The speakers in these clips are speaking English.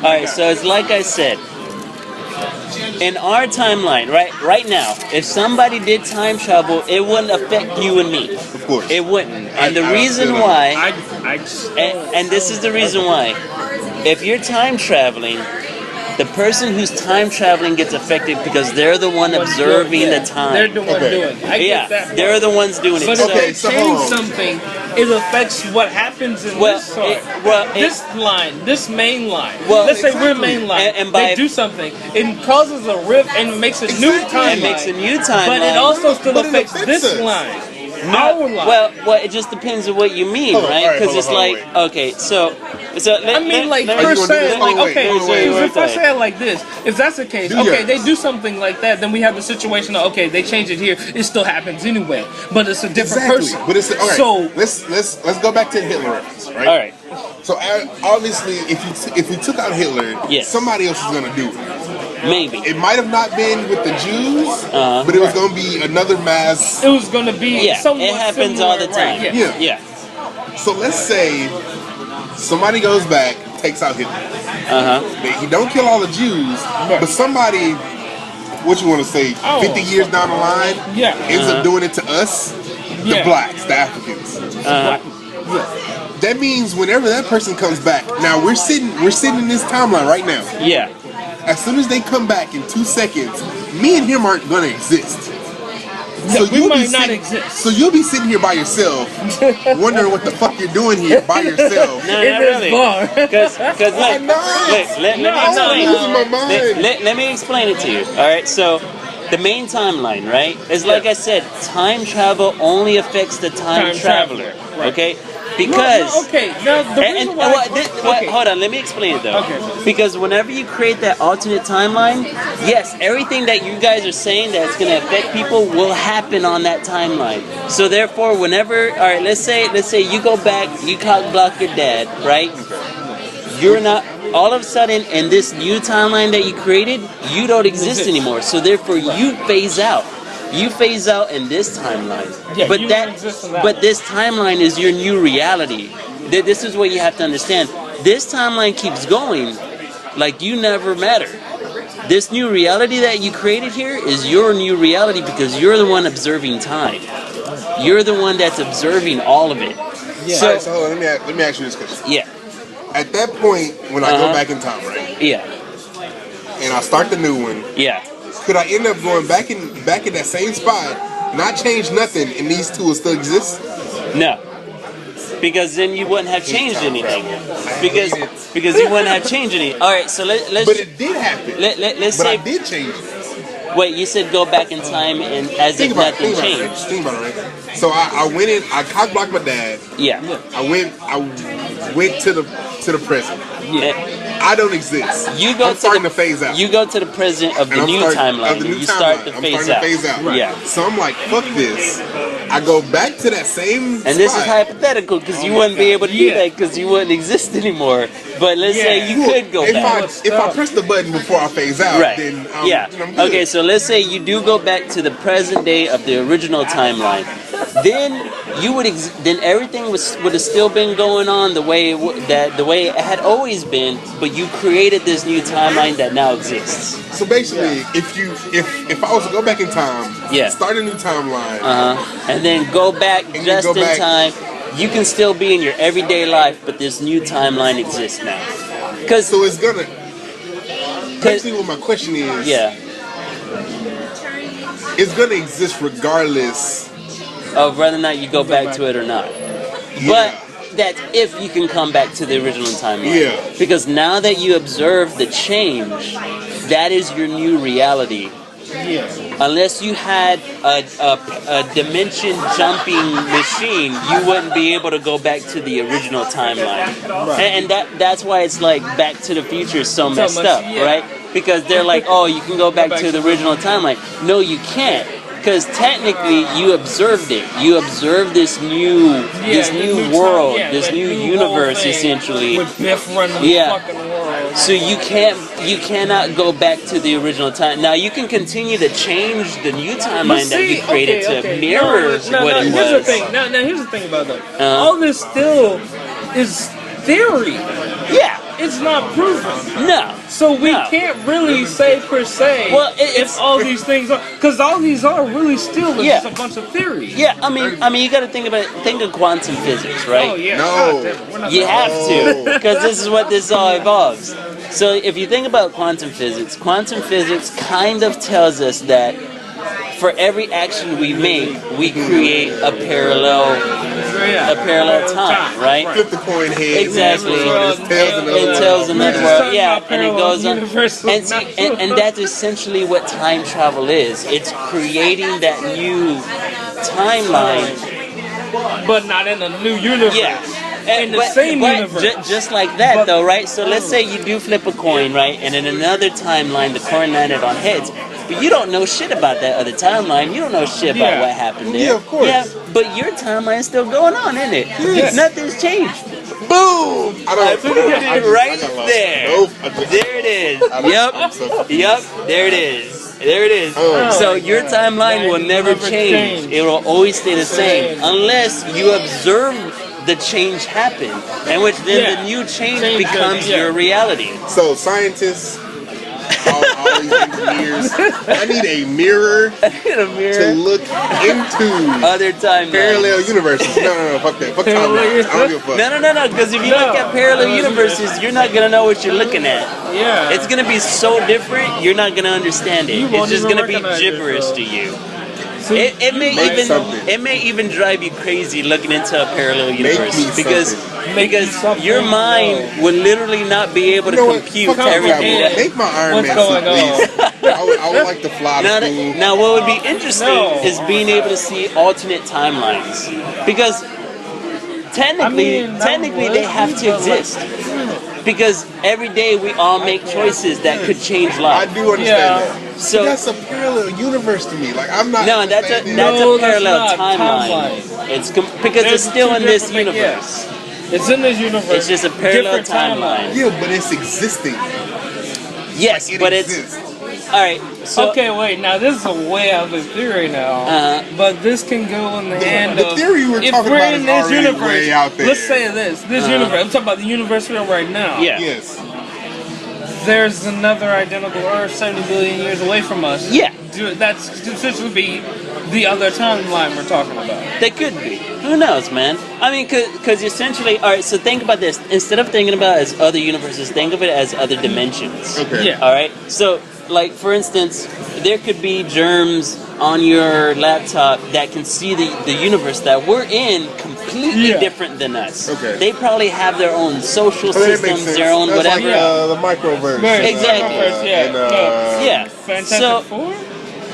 right, so it's like I said. In our timeline, right now, if somebody did time travel, it wouldn't affect you and me. Of course. It wouldn't. And the reason why, and this is the reason why, if you're time traveling, the person who's time traveling gets affected because they're the one observing the time. They're the one doing it. I get that. They're the ones doing it. But if they change something, it affects what happens in this part. This line, this main line. Let's say we're main line. And they do something. It causes a rift and makes a new timeline. It makes a new timeline. But it also still affects this line. Well, it just depends on what you mean, right? Because it's like, okay, so I mean, like, per se, like, okay, if I say it like this, if that's the case, okay, they do something like that, then we have the situation of, okay, they change it here, it still happens anyway, but it's a different person. But it's okay. So let's go back to the Hitler reference, right? All right. So obviously, if you took out Hitler, somebody else is gonna do it. Maybe. It might have not been with the Jews, but it was going to be another mass. It was going to be somewhat it happens similar, all the time. Right? Yeah. So let's say somebody goes back, takes out Hitler. He don't kill all the Jews, but somebody, what you want to say, 50 years down the line, ends up doing it to us, the blacks, the Africans. That means whenever that person comes back, now we're sitting in this timeline right now. Yeah. As soon as they come back in 2 seconds, me and him aren't gonna exist. So we might not exist. So you'll be sitting here by yourself, wondering what the fuck you're doing here by yourself. No, not really. Because let me explain it to you. All right, so the main timeline, right, is like I said, time travel only affects the time traveler. Okay. Because hold on, let me explain it though. Okay. Because whenever you create that alternate timeline, yes, everything that you guys are saying that's going to affect people will happen on that timeline. So therefore, whenever, all right, let's say you go back, you cock block your dad, right? You're not. All of a sudden, in this new timeline that you created, you don't exist anymore. So therefore, you phase out. You phase out in this timeline, but this timeline is your new reality. This is what you have to understand. This timeline keeps going, like you never matter. This new reality that you created here is your new reality because you're the one observing time. You're the one that's observing all of it. Yeah. So, hold on, let me ask you this question. Yeah. At that point, when I go back in time, right? Yeah. And I start the new one. Yeah. Could I end up going back in that same spot, not change nothing, and these two will still exist? No, because then you wouldn't have changed anything. Because you wouldn't have changed anything. All right, so let's. But it did happen. Let's say I did change it. Wait, you said go back in time and as if nothing changed. Think about it, right? So I went in. I cock blocked my dad. Yeah. I went to the present. Yeah. I don't exist. I'm starting to phase out. You go to the present of the new timeline. You start to phase out. Right. Yeah. So I'm like, fuck this. I go back to that same spot. And this is hypothetical because you wouldn't be able to do that because you wouldn't exist anymore. But let's say you could go back. If I press the button before I phase out, then I'm good. Okay, so let's say you do go back to the present day of the original timeline. Then you would then everything would have still been going on the way it had always been, but you created this new timeline that now exists. So basically, if I was to go back in time, start a new timeline, and then go back in time, you can still be in your everyday life, but this new timeline exists now. So it's gonna. Basically, what my question is, it's gonna exist regardless of whether or not you go back to it or not. But that's if you can come back to the original timeline. Yeah. Because now that you observe the change, that is your new reality. Yeah. Unless you had a dimension jumping machine, you wouldn't be able to go back to the original timeline. Right. And that's why it's like Back to the Future is so messed up, right? Because they're like, oh, you can go back to the original timeline. No, you can't. Because technically, you observed it. You observed this new world, this new universe, essentially. With Biff running the fucking world. So you cannot go back to the original time. Now you can continue to change the new timeline that you created to mirror what it was. Here's the thing. Now here's the thing about that. All this still is theory. Yeah. it's not proven. No. So we can't really say per se. Well, if all these things are, because all these are really still just a bunch of theories. Yeah, I mean, you got to think of quantum physics, right? Oh yeah. No. You have to, because this is what this all involves. So if you think about quantum physics kind of tells us that for every action we make, we create a parallel time, right? Flip the coin head. Exactly. It tells another world. Yeah, and it goes on. And that's essentially what time travel is. It's creating that new timeline, but not in a new universe. Yeah. In the same universe. Just like that, though, right? So let's say you do flip a coin, right? And in another timeline, the coin landed on heads. But you don't know shit about that other timeline. You don't know shit about what happened there. Yeah, of course. Yeah, but your timeline is still going on, isn't it? Yes. Nothing's changed. Boom! I put it right there. Nope. There it is. Yep. There it is. There it is. So your timeline will never change. It will always stay the same unless you observe the change happen, in which then the new change becomes your reality. So scientists, all these engineers, I need a mirror to look into other timelines, parallel universes. No, fuck that. Fuck timelines. I don't give a fuck. No. Because if you look at parallel universes, you're not gonna know what you're looking at. Yeah. It's gonna be so different, you're not gonna understand it. It's just gonna be gibberish to you. It may even drive you crazy looking into a parallel universe because your mind would literally not be able to compute everything. Make my Iron Man suit, please. I would like to fly to school. Now, what would be interesting is being able to see alternate timelines, because technically they have to exist. Because every day we all make choices that could change life. I do understand that. So that's a parallel universe to me. Like I'm not. No, that's a parallel timeline. It's because it's still in this universe. It's in this universe. It's just a parallel timeline. Yeah, but it's existing. Yes, like but exists. it's all right. So okay, wait. Now this is a way out of the theory now, but this can go in the hand of the theory we're talking about is already way out there. Let's say this universe. I'm talking about the universe we're in right now. Yeah. Yes. There's another identical Earth 70 billion years away from us. Yeah. That's essentially be the other timeline we're talking about. They could be. Who knows, man? I mean, because essentially, all right, so think about this. Instead of thinking about it as other universes, think of it as other dimensions. Okay. Yeah. All right? So, like, for instance, there could be germs on your laptop that can see the universe that we're in completely different than us. Okay. They probably have their own social systems, their own That's whatever. Like, the microverse. Exactly. Fantastic Four?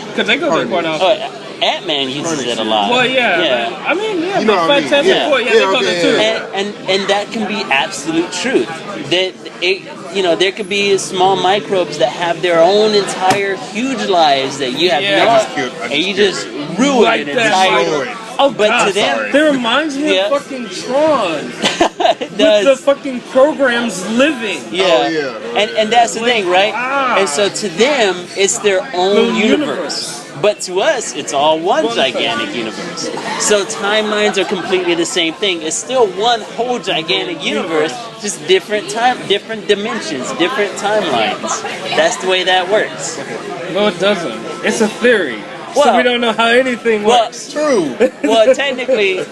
Because they go there quite often. Ant-Man uses it a lot. Well, I mean, you know but Fantastic Four, they go there too. And that can be absolute truth. That there could be small microbes that have their own entire huge lives that you have and you just ruin an entire. Oh, but God, to them, that reminds me of fucking Tron. It does. With the fucking programs living. Yeah. Oh, yeah. And that's the thing, right? And so to them, it's their own universe. But to us, it's all one gigantic universe. So timelines are completely the same thing. It's still one whole gigantic universe, just different dimensions, different timelines. That's the way that works. No, it doesn't. It's a theory. So we don't know how anything works. True. Well, technically,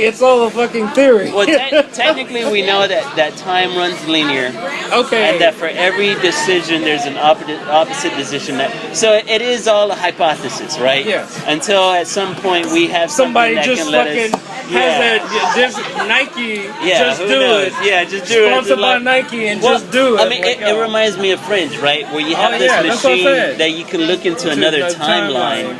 it's all a fucking theory. Well, technically, we know that time runs linear. Okay. And that for every decision, there's an opposite decision. So it is all a hypothesis, right? Yes. Until at some point we have somebody that just can let fucking us, just Nike. Just do knows? it. Yeah, just do it. Sponsored by Nike and just do it. I mean, it reminds me of Fringe, right? Where you have this machine that you can look into another timeline.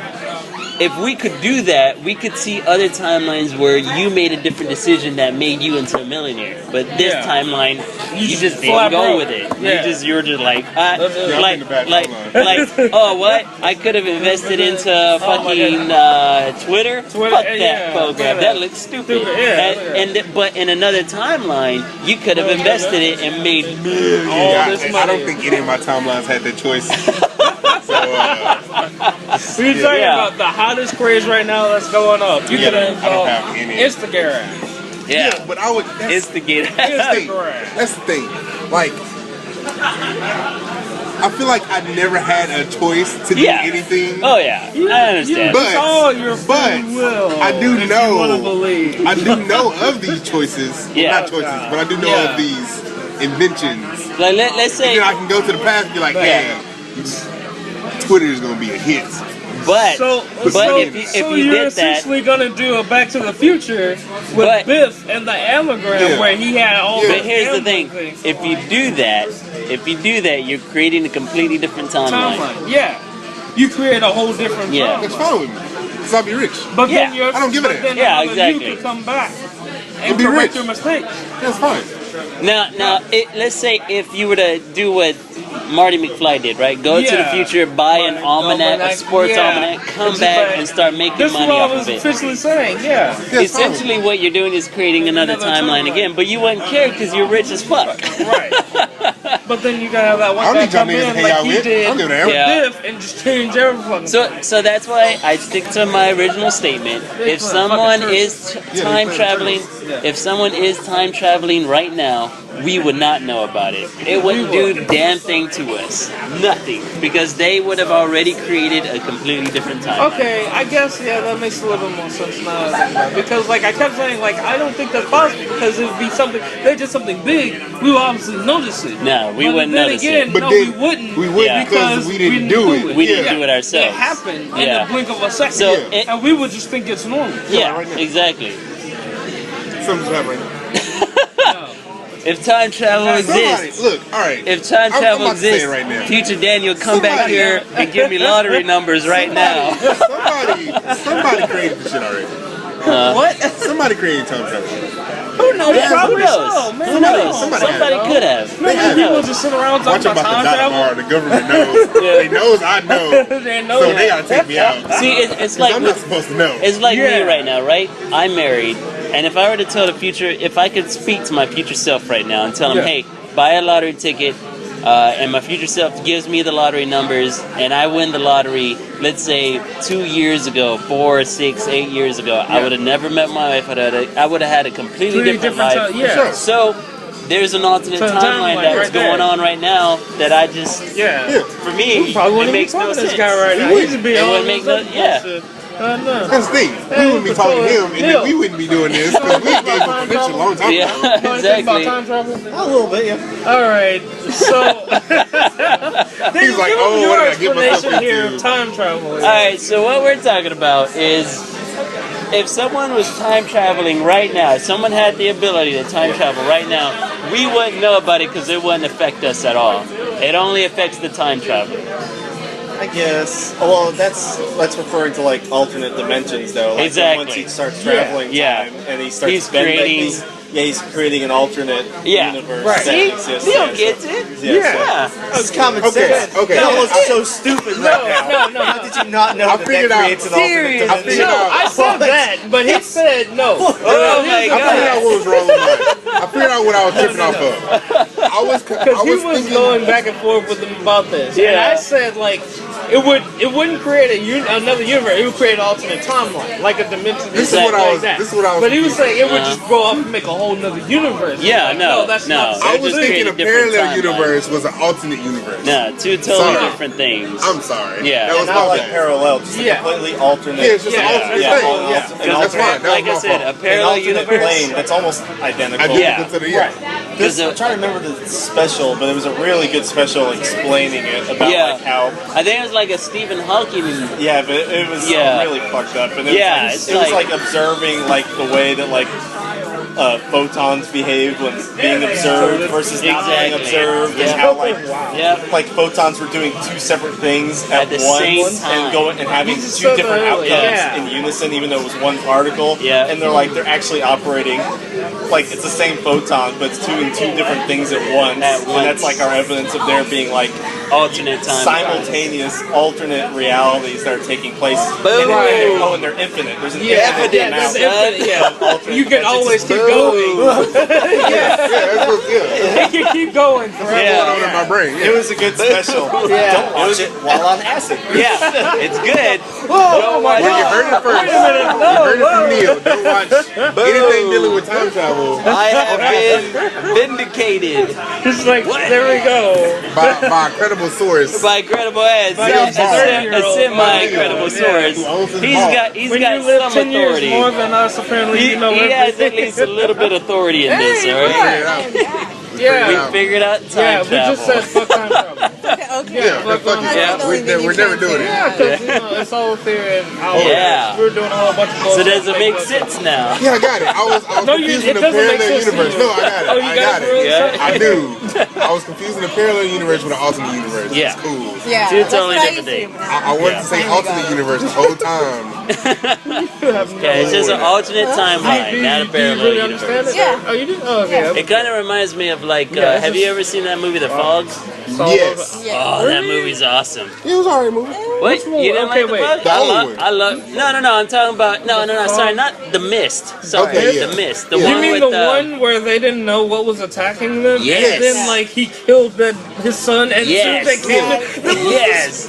If we could do that, we could see other timelines where you made a different decision that made you into a millionaire. But this timeline, you just didn't go with it. Yeah. You're just like, oh, what? I could have invested into fucking Twitter. Fuck that program. That looks stupid. But in another timeline, you could have invested it and made all this money. I don't think any of my timelines had that choice. We're talking about the hottest craze right now that's going up. You could have Instagram. Yeah, but I would instigate. That's the thing. Like, I feel like I never had a choice to do anything. Oh yeah, I understand. But it's all your free will. I do know. I do know of these choices. Well, not choices, but I do know of these inventions. Like let's say, and then I can go to the past and be like, hey, Twitter is gonna be a hit. But if you you're did essentially gonna do a Back to the Future with Biff and the anagram where he had all. But here's the thing: if you do that, you're creating a completely different timeline. Yeah, you create a whole different timeline. That's fine with me. Because I'll be rich. But then I don't give a damn. You can come back and correct your mistakes. That's fine. Now, let's say if you were to do what Marty McFly did, right? Go to the future, buy an almanac, a sports almanac, come back and start making money off of it. That's what I was officially saying, Essentially what you're doing is creating another timeline again, but you wouldn't care because you're rich as fuck. Right. But then you gotta have that one guy come in like he did with Biff and just change everything. So that's why I stick to my original statement. If someone is time traveling, right now, we would not know about it. It wouldn't do damn thing to us. Nothing. Because they would have already created a completely different timeline. Okay, I guess, that makes a little bit more sense now. Because, I kept saying, I don't think that's possible. Because it would be something, they did something big, we would obviously notice it. No, we wouldn't notice it. But we wouldn't. We wouldn't because we didn't do it. We didn't do it ourselves. It happened in the blink of a second. So and we would just think it's normal. Yeah, exactly. Something's happening. If time travel exists, look, all right. If time travel exists, right now. future Daniel, come back here and give me lottery numbers right now. Somebody created the shit already. What? Somebody created time travel. Who knows? Who knows? Who knows? Somebody could have. People just sit around talking about time travel. The government knows. They knows I know. They know. So they gotta take me out. See, it's like I'm not supposed to know. It's like me right now, right? I'm married. And if I were to tell the future, if I could speak to my future self right now and tell him, hey, buy a lottery ticket, and my future self gives me the lottery numbers, and I win the lottery, let's say 2 years ago, 4, 6, 8 years ago, I would have never met my wife. I would have had a completely different life. So there's an alternate timeline that's going on right now that I just, for me, it makes no sense. This guy right now. It wouldn't make no, That's the thing. We wouldn't be talking to him, and then we wouldn't be doing this because we gave him permission a long time ago. Exactly. About time travel? A little bit, All right. So he's like, oh, what did I get myself into? Here of time travel. All right. So what we're talking about is if someone was time traveling right now, if someone had the ability to time travel right now, we wouldn't know about it because it wouldn't affect us at all. It only affects the time traveler. I guess. Well, that's referring to alternate dimensions, though. Exactly. Once he starts traveling time and he starts creating. He's creating an alternate universe. Right. See, exists. Leo gets it. It's common sense. Okay. That was so stupid right now. No. How did you not know that creates an alternate dimension? I said that, but he said no. Oh my God. I figured out what was wrong with mine. I figured out what I was tripping off of. Because he was going back and forth with him about this. And I said, it wouldn't create another universe. It would create an alternate timeline, like a dimension. This is what I was. But he was saying it would just grow up and make a whole nother universe. That's not. I was thinking a parallel universe was an alternate universe. No, two totally different things. I'm sorry. Yeah, that was not like parallel. Just a completely alternate. Yeah, it's just an alternate thing. That's fine. Like I said, a parallel universe. Plane that's almost identical. Right. I'm trying to remember the special, but it was a really good special explaining it about how. I think it was like a Stephen Hawking. Yeah, but it was really fucked up, and it was like observing the way that photons behave when being observed versus not being observed, and how photons were doing two separate things at the once same time. and having two different outcomes in unison, even though it was one particle. Yeah. And they're actually operating it's the same photon, but it's doing two different things at once. And that's our evidence of there being alternate timeline. Simultaneous alternate realities that are taking place. Boom. And they're infinite. There's an infinite amount of alternate. You can always keep going. Yeah. You can keep going forever. Going on in my brain. It was a good special. Don't watch it while on acid. Yeah, it's good. Oh my Well, you God. heard it first. Wait a minute. You heard it from Neil. Don't watch anything dealing with time travel I have been vindicated Just like, there we go. by a credible source. by credible ass. By Yeah, a semi-credible. a semi-credible source. Who owns his He's ball. got When you live some 10 years authority. more than us, apparently He you know has everything. at least a little bit of authority in this, all right? Yeah. We figured out time We travel. just said fuck time travel. Okay. Yeah, fuck fuck on. it. Yeah. We're never doing it. Yeah, because it's all theory and our Yeah. we're doing a whole bunch of So bullshit. does it make sense now? Yeah, I got it. I was No, confusing it the doesn't make parallel sense to universe. you. No, I got it. Oh, you I got got it for real? it. Yeah. I do. I was confusing the parallel universe with an alternate universe. Yeah. It's cool. Yeah. Two that's totally what I different used to do, things. but I wanted to say alternate universe the whole time. Yeah, it's just an alternate timeline, not a Do you parallel really understand universe. it? Yeah. Oh, you do? Oh, okay. It kind of reminds me of like, Yeah, it's have you just- ever seen that movie, The Fog? Yes. Yeah. Oh, that movie's awesome. It was alright movie. What? one? You didn't Okay, like The wait. Fog? The old one. I love. No. I'm talking about. No. Sorry, not The Mist. Sorry, Okay, yeah. The Mist. The Yeah. one You mean with the one where they didn't know what was attacking them? Yes. And then, like, he killed his son, and Yes. soon as they came in, Yes.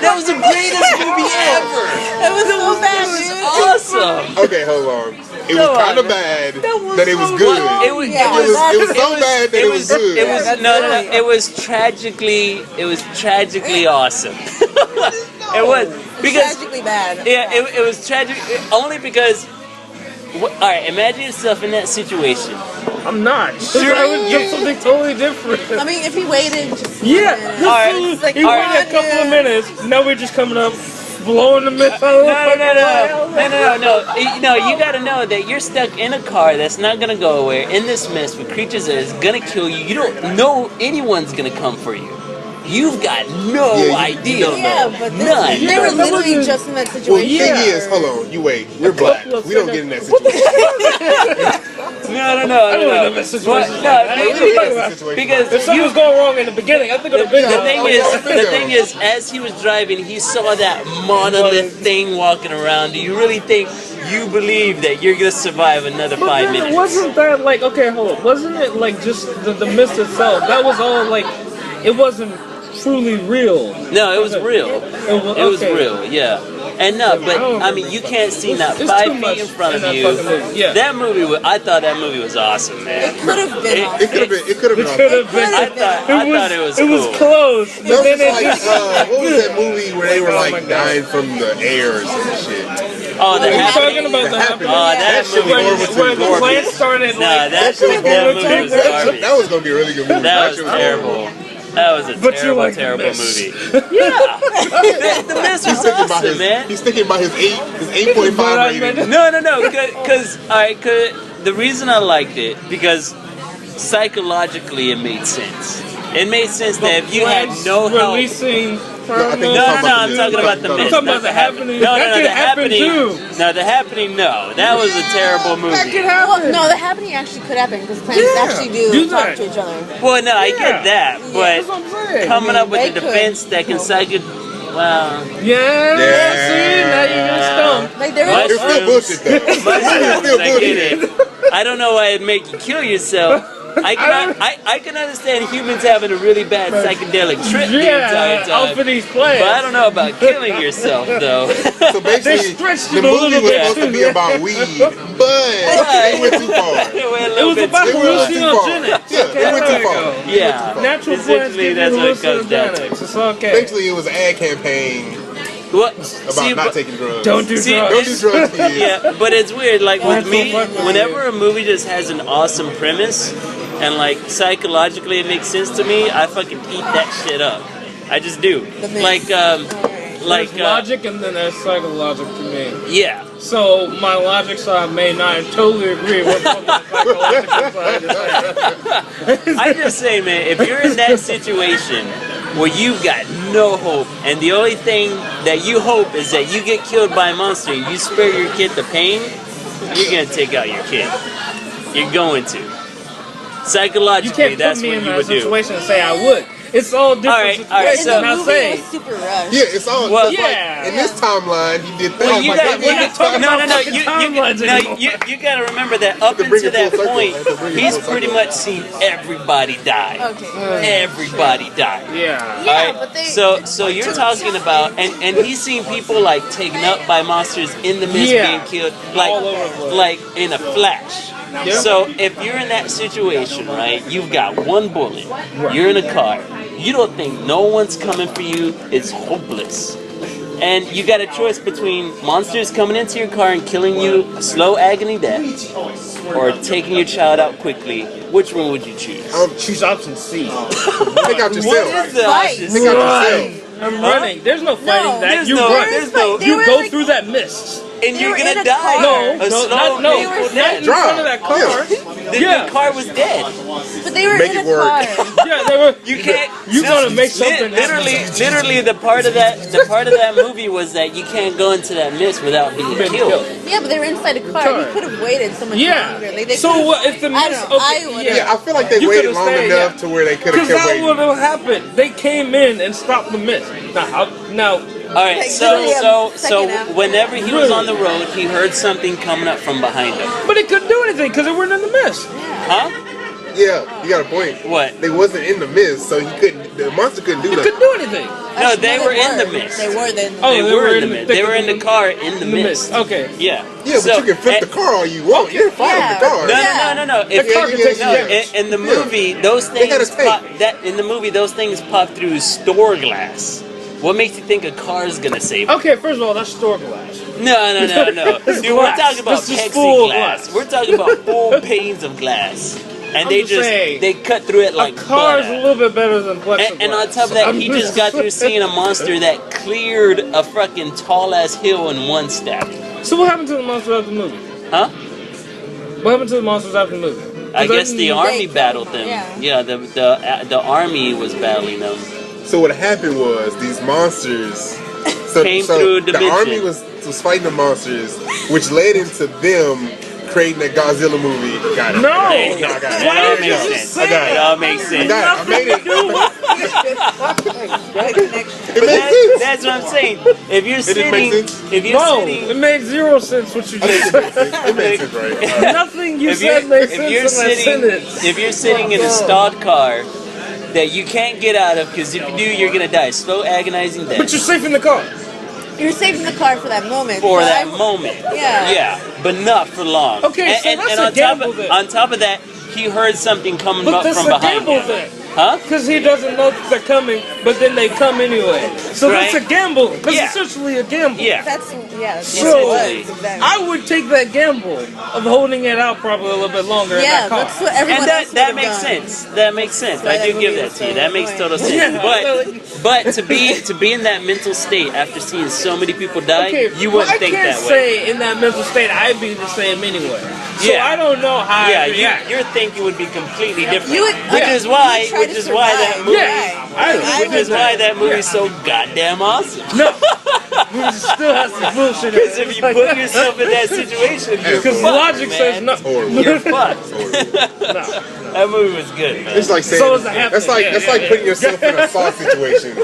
That was the greatest movie ever. It was so bad, dude. Awesome. Okay, hold on. It Come was kind on, of bad was that it was so good. bad. It was. Yeah. It was so bad that it was good. It was that's no. right. It was tragically. It was tragically awesome. It was because. Tragically bad. Yeah, it was tragic only because. All right, imagine yourself in that situation. I'm not. Sure. I would do something totally different. I mean, if he waited just Yeah. minute. Alright. Like, He waited a couple of minutes. Now we're just coming up, blowing the mist out of the No, you gotta know that you're stuck in a car that's not gonna go away in this mess with creatures that is gonna kill you. You don't know anyone's gonna come for you. You've got no Yeah, you idea. don't Yeah, know. but None. they were that literally wasn't- just in that Well, the situation. thing is, hold on, you wait. We're black. We don't get in that situation. No. know that situation. Because If something was going wrong in the beginning, I think it would have been the thing is, as he was driving, he saw that monolith thing walking around. Do you really think you believe that you're gonna survive another But 5 then minutes? wasn't that like, okay, hold on, wasn't it like just the mist itself? That was all like, it wasn't truly real. No, it was real. It was okay. real, yeah. And no, but I mean, you can't see not 5 too much feet in front in of that you. fucking movie, yeah. That movie, I thought that movie was awesome, man. It could have been. It could have been. It could have It been. could have been. I thought it was It cool. was close. But That then was it like, just. what was that movie where they were Oh my like God. dying from the air or some shit? Oh, the Are you happening. talking about the happening? Oh, that shit was movie was horrible Where the garbage. plant started Nah, like. that movie was garbage. That was gonna be a really good movie. That was shit terrible. That was a But you like the terrible Mist. movie. Yeah, the Mist was Sticking by awesome, his, man. he's sticking by his 8.5 rating. No, because the reason I liked it because psychologically it made sense. It made sense that if you had no help. Releasing. I think No, talking about I'm the talking dude. about the I'm Mist. talking about not the happening. No, That the could happen happening. too. No, the happening. No, that was a terrible That could movie. happen. No, the happening actually could happen because plants Yeah, actually do do that. talk to each other. Well, no, I Yeah. get that, That's but what I'm saying. coming up with They the could. defense that can well, Yeah. Yeah. See, now you're gonna stump. Like there What? is. It's still bullshit though. It's still I get bullshit. it. I don't know why it'd make you kill yourself. I can understand humans having a really bad psychedelic trip the entire Yeah, out time. for these plants. But I don't know about killing yourself though. So basically, stretched the it a movie little was bit. supposed to be about weed, but it went too far. It was about It went too far. hallucinogenics. Yeah, it went There too you far. go. Yeah, Natural plants essentially give that's you what it comes down to. hallucinogenics. It's okay. Basically, it was an ad campaign What? about not taking drugs. Don't do See, drugs. Don't do drugs, kids. Yeah, but it's weird. Like with me, Fuck. whenever a movie just has an awesome premise and like psychologically it makes sense to me, I fucking eat that shit up. I just do. Like There's logic and then there's psychologic to me. yeah. So my logic side may not totally agree with what the psychological side is saying. I just say, man, if you're in that situation where you've got no hope, and the only thing that you hope is that you get killed by a monster, you spare your kid the pain, you're gonna take out your kid. You're going to. You Psychologically, can't put that's me what in you that would do. situation and say I would. It's all different. All right. In So the movie, it was super rushed. Yeah, it's all. Well, Like, in this timeline, he did that. Well, you gotta, we're not talking no, about fucking timelines anymore. you gotta remember that up To bring until it full that circle, point, to bring it he's full pretty circle. much seen everybody die. Okay. Everybody die. Yeah. Yeah, Alright, but they. so you're talking about, and he's seen people like taken up by monsters in the mist Yeah. being killed, like All over the place. like in a flash. Yeah. So if you're in that situation, right, you've got one bullet, you're in a car, you don't think no one's coming for you, it's hopeless. And you got a choice between monsters coming into your car and killing you a slow agony death, or taking your child out quickly. Which one would you choose? Choose option C. Take out yourself. What is the Fight. option? Take out Run. yourself. I'm running. There's no fighting No, that. there's You no- run. there's no- They You were go like- through that mist. And They you're were gonna in a die. car. No, A slow, not painful in death. front of that car. The car was dead. But they were Make in it a work. car. Yeah, they were. You can't. You gotta make something Literally, the part of that movie was that you can't go into that mist without being killed. Yeah, but they were inside a car. He could have waited so much longer. Like, they So could've- what if the I mist? don't know. I Okay, would've- Yeah, I feel like they You waited could've long stayed, enough to where they could have Because kept that waiting. would have happened. They came in and stopped the mist. Now, All right, Like, so literally a second after. whenever he was on the road, he heard something coming up from behind him. but it couldn't do anything because they weren't in the mist. Huh? Yeah, you got a point. What? They wasn't in the mist, so he couldn't. The monster couldn't do It that. couldn't do anything. No, they were in the mist. They were then. Oh, They were in the mist. They were in the car in the mist. Okay. Yeah. Yeah, but you can flip the car all you want. You're fine with the car. No. If The car can take some damage. in the movie, those They had things a tank. those things pop through store glass. What makes you think a car is gonna save you? Okay, first of all, that's store glass. No. This is Dude, we're glass. talking about This is full plexiglass. glass. We're talking about full panes of glass. And I'm they just just saying, they cut through it like a car is a butter. little bit better than plexiglass. And on top of that, he just got through seeing a monster that cleared a fucking tall ass hill in one step. So what happened to the monsters after the movie? Huh? What happened to the monsters after the movie? I guess the army killed battled them, them. yeah. The army was battling them. So what happened was these monsters Came through a the dimension. army was fighting the monsters, which led into them creating that Godzilla movie. Got it. No! There you go. I got it. Why That did you makes just sense. say I got It it. all makes I sense. got it. I made it. Right connection. It makes sense. That's what I'm saying. If you're It sitting, makes sense. if you're No, sitting, it made zero sense what you I just think said. it makes sense, right? All right. Nothing you if said made if you're sense in that sitting, sentence. if you're sitting in a stalled car that you can't get out of, because if you do, you're gonna die. Slow, agonizing But death. you're safe in the car. You're saving the car for that moment. For so that I- moment. Yeah. Yeah, but not for long. Okay, so that's a on gamble top then. on top of that, he heard something coming But up that's from a behind gamble him. then. Huh? Because he doesn't know that they're coming, but then they come anyway. So that's a Right. gamble. That's Yeah. essentially a gamble. Yeah. That's That's So what it was, exactly. I would take that gamble of holding it out probably a little bit longer in Yeah, that car. that's what everyone And else that would've makes done. sense. That makes sense. That's why I do that give movie that was to you. so That makes annoying. total sense. Yeah. But to be in that mental state after seeing so many people die, Okay, you well, wouldn't think I can't that way. say in that mental state I'd be the same anyway. So Yeah. I don't know how Yeah, I'd react. your thinking would be completely different. You would- which yeah. is why, You try to that survive. movie, Yeah. which is why that movie's so goddamn awesome. No, we still has some bullshit. in it. Because if you put yourself in that situation, you're Because fucked, logic man. says no. You're fucked. No. That movie was good, man. It's like saying So is the happening. that's like Yeah, yeah, putting yeah. yourself in a Saw situation.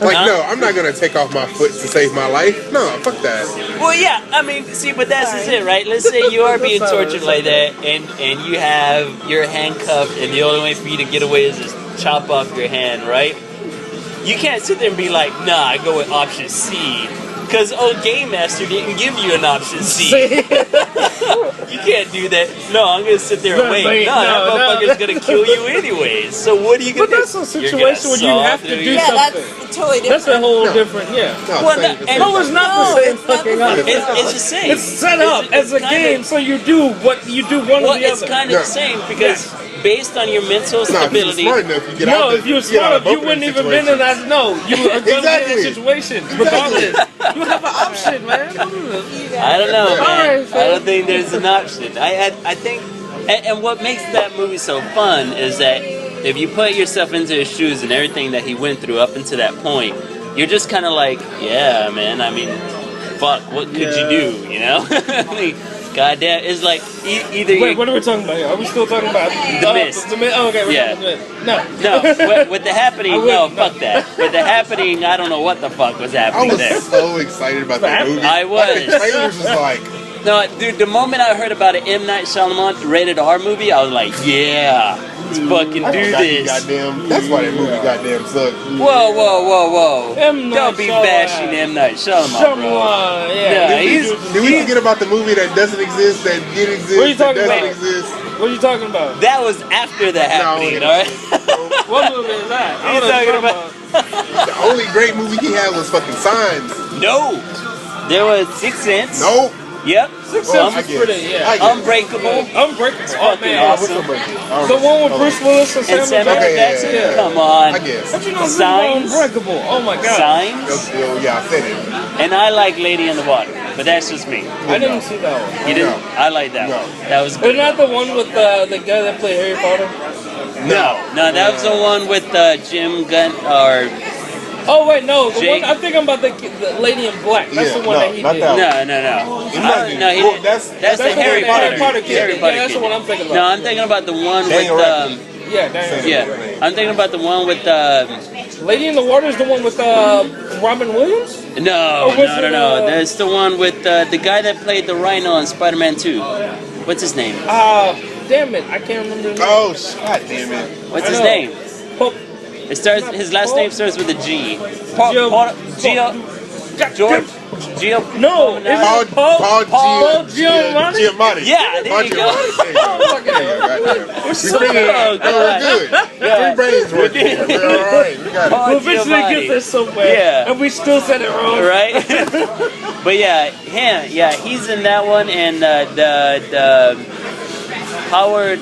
Like, Huh? no, I'm not gonna take off my foot to save my life. No, fuck that. Well, yeah, I mean, see, but that's just it, right? Let's say you are being tortured like that, and you're handcuffed, and the only way for you to get away is just chop off your hand, right? You can't sit there and be like, nah, I go with option C. Because old Game Master didn't give you an option C. You can't do that. No, I'm going to sit there and No, wait. wait, No, that no, motherfucker's no. going to kill you anyways. So what are you going But to do? that's a You're situation gonna where you saw have to through do your- Yeah, something. that's totally different. That's a whole No. different, yeah. No, Well, same- no, same- No, it's not the No, same it's not fucking the option. same. It's the same. It's set up as a kinda- game, so you do what you do one Well, or the it's other. kind No. of the same because based on your mental Nah, if you're stability, smart enough, you get No, out if you're you get out smart of enough, you both of wouldn't them even been in that. No, you are going to be in Exactly. situations. Regardless, you have an option, man. I don't know, man. Alright, I don't think there's an option. I think, and what makes that movie so fun is that if you put yourself into his shoes and everything that he went through up until that point, you're just kind of like, yeah, man. I mean, fuck, what could you do? You know, I mean, goddamn, it's like either. Wait, what are we talking about here? Are we still talking about The Mist? The Mist. Oh, okay. Yeah. The Mist. No. With the Happening, no, fuck that. With the Happening, I don't know what the fuck was happening there. I was so excited about that movie. I was. Like, the trailers was like. No, dude, the moment I heard about an M. Night Shyamalan rated R movie, I was like, yeah, let's fucking do this. That's why that movie goddamn sucked. Whoa. Don't be bashing M. Night Shyamalan, bro. Yeah. Did we forget about the movie that doesn't exist, that did exist, what are you talking that about? doesn't exist? What are you talking about? That was after the Happening, alright? What movie is that? What are you talking about? The only great movie he had was fucking Signs. No. There was Sixth Sense. Nope. Yep. Sixth Sense was pretty, yeah. Unbreakable. Unbreakable. Oh, man. Awesome. The one with Bruce Willis and Samuel Jackson? Yeah. Come on. I guess. But you know, Signs. Unbreakable. Oh my god. Signs. Yeah, I said it. And I like Lady in the Water, but that's just me. I didn't see that one. You didn't? I like that one. That was good. Isn't that the one with the guy that played Harry Potter? No, that was the one with Jim Gunn or. Oh wait, no, the Jake. one I'm thinking about the Lady in Black. That's the one that he did. No. No, he didn't. That's the Harry Potter kid. Harry Potter that's the one I'm thinking about. No, I'm thinking about the one Daniel with Yeah. I'm thinking about the one with Lady in the Water is the one with Robin Williams? No. That's the one with the guy that played the Rhino in Spider-Man 2. What's his name? Damn it, I can't remember his name. Oh, god damn it. What's his name? It starts. His last name starts with a G. George. No, it's Paul Giamatti. Yeah, there you go. We're good. Three brains working. We're all right. We got it. We'll eventually get there somewhere. Yeah. And we still said it wrong. Right? But yeah, him. Yeah, he's in that one, and the Howard.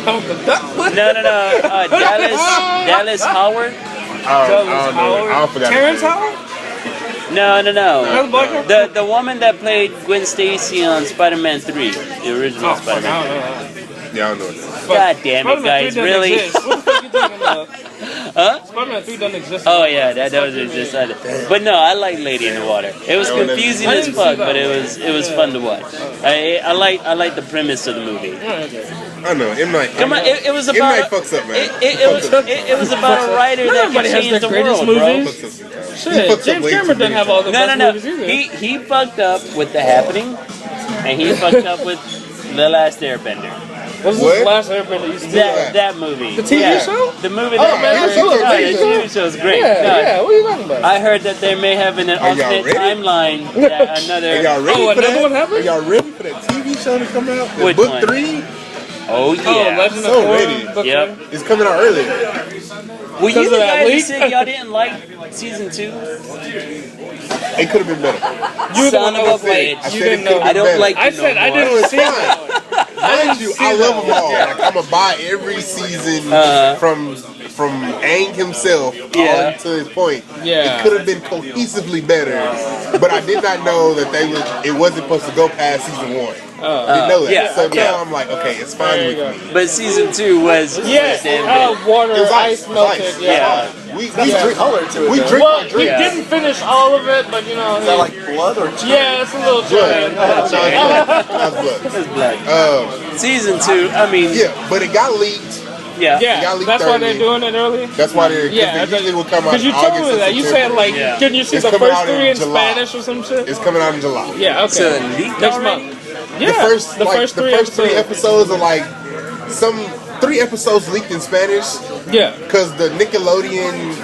No. Dallas Howard. I forgot. Terrence Howard? No. The woman that played Gwen Stacy on Spider-Man 3, the original Spider-Man. Yeah, I don't know what that is. God damn it, guys! Really? What the fuck you talking about? Huh? Spider-Man 3 doesn't exist. Oh yeah, that doesn't exist either. But no, I like Lady in the Water. It was confusing as fuck, but it was fun to watch. I like the premise of the movie. I know. M. Night. Come on, it was about. M. Night fucks up, man. It was about a writer that could change the world, bro. Shit, James Cameron didn't have all the best movies either. He fucked up with The Happening, and he fucked up with The Last Airbender. What's the last Airbender you see? That movie. The TV show? The movie. The TV show is great. Yeah, what are you talking about? I heard that they may have an alternate timeline. That another. Are y'all ready for that? One happened? Are y'all ready for that TV show to come out? Which Book one? 3? Oh yeah. Legend So of Korra, ready. Book Yep. 3. It's coming out early. Well, you of that guys leak? said y'all didn't like season 2. It could have been better. You Son of a bitch. I You said didn't it could've know. I don't better. like. I said I No, didn't it's see fine. that. Mind you, I love them all. Like, I'm gonna buy every season from Aang himself on to his point. Yeah. It could have been cohesively better, but I did not know that it wasn't supposed to go past season 1. Didn't know that. Yeah, So yeah. now I'm like, okay, it's fine with me. But season 2 was. Water, It was ice melted. ice. Yeah. We drink color to it. we though. drink Well, our he drink. didn't finish all of it, but you know. Is that like blood or Yeah, it's a little dry. That's blood. It's black. Um, Season 2. I mean. yeah, but it got leaked. Yeah. Yeah, got leaked that's why early. they're doing it early. That's why they usually will come out. Because you in told August me or that. You said September. like, Yeah. can you see It's the coming first out in 3 in July. Spanish or some shit? It's coming out in July. Yeah, okay. So leaked Next already? month. Yeah, The first three episodes. episodes are like some 3 episodes leaked in Spanish Yeah. because the Nickelodeon,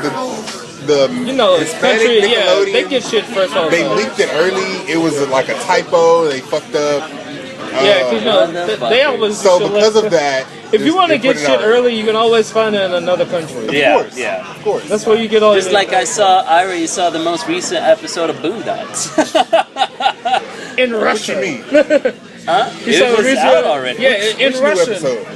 the You know, Hispanic country, yeah, Nickelodeon, they get shit first all the they time. leaked it early. It was like a typo. They fucked up. Yeah, because they always So shit because like- of that, if you want to they get put it shit out. early, you can always find it in another country. Yeah. Of course. Yeah. Of course. That's where you get all Just your- like I already saw the most recent episode of Boondocks. in What Russian. you mean? Huh? You It saw the was recent- out already. Yeah, in Which new Russian. episode?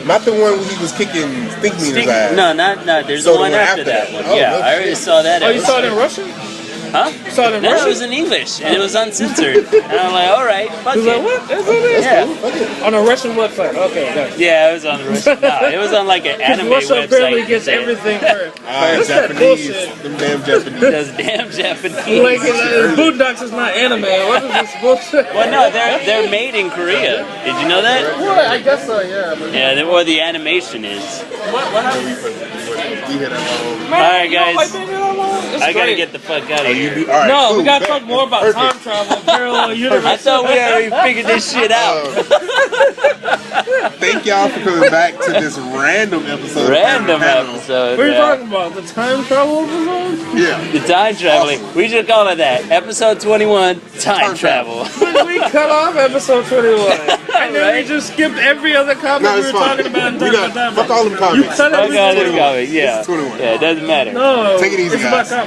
Not the one where he was kicking Stinkmeaner's ass. No, not. There's So the one after that one. Oh, Yeah, no I already shit. saw that. Oh, you saw it in episode. Russian? Huh? Saw it in No, it Russian? was in English, and it was uncensored. And I'm like, all right, fuck He's it. like, what? That's what it is. Yeah. On a Russian website. Okay, gotcha. Yeah, it was on the Russian. No, it was on like an anime Russia website. apparently gets everything first. Japanese. Them damn Japanese. Those damn Japanese. Like, Boondocks is not anime. What is this bullshit? Well, no, they're made in Korea. Did you know that? Well, I guess so, yeah. But Yeah, or the animation is. what happened? All right, guys. It's I gotta great. get the fuck out of here. All right, No, cool, we gotta bet. talk more about Perfect. time travel, parallel universe. I thought we already figured this shit out. Thank y'all for coming back to this random episode. Random Panel. episode. What are you talking about? The time travel episode? Yeah. The time traveling. We should call it that. Episode 21, time travel. But we cut off episode 21. And then Right? we just skipped every other comment No, we it's were fine. talking about. We got fuck all them You comments. cut I got everything. it, got it. Yeah. This is 21. Yeah, it doesn't matter. No. Take it easy, it's about guys. comments.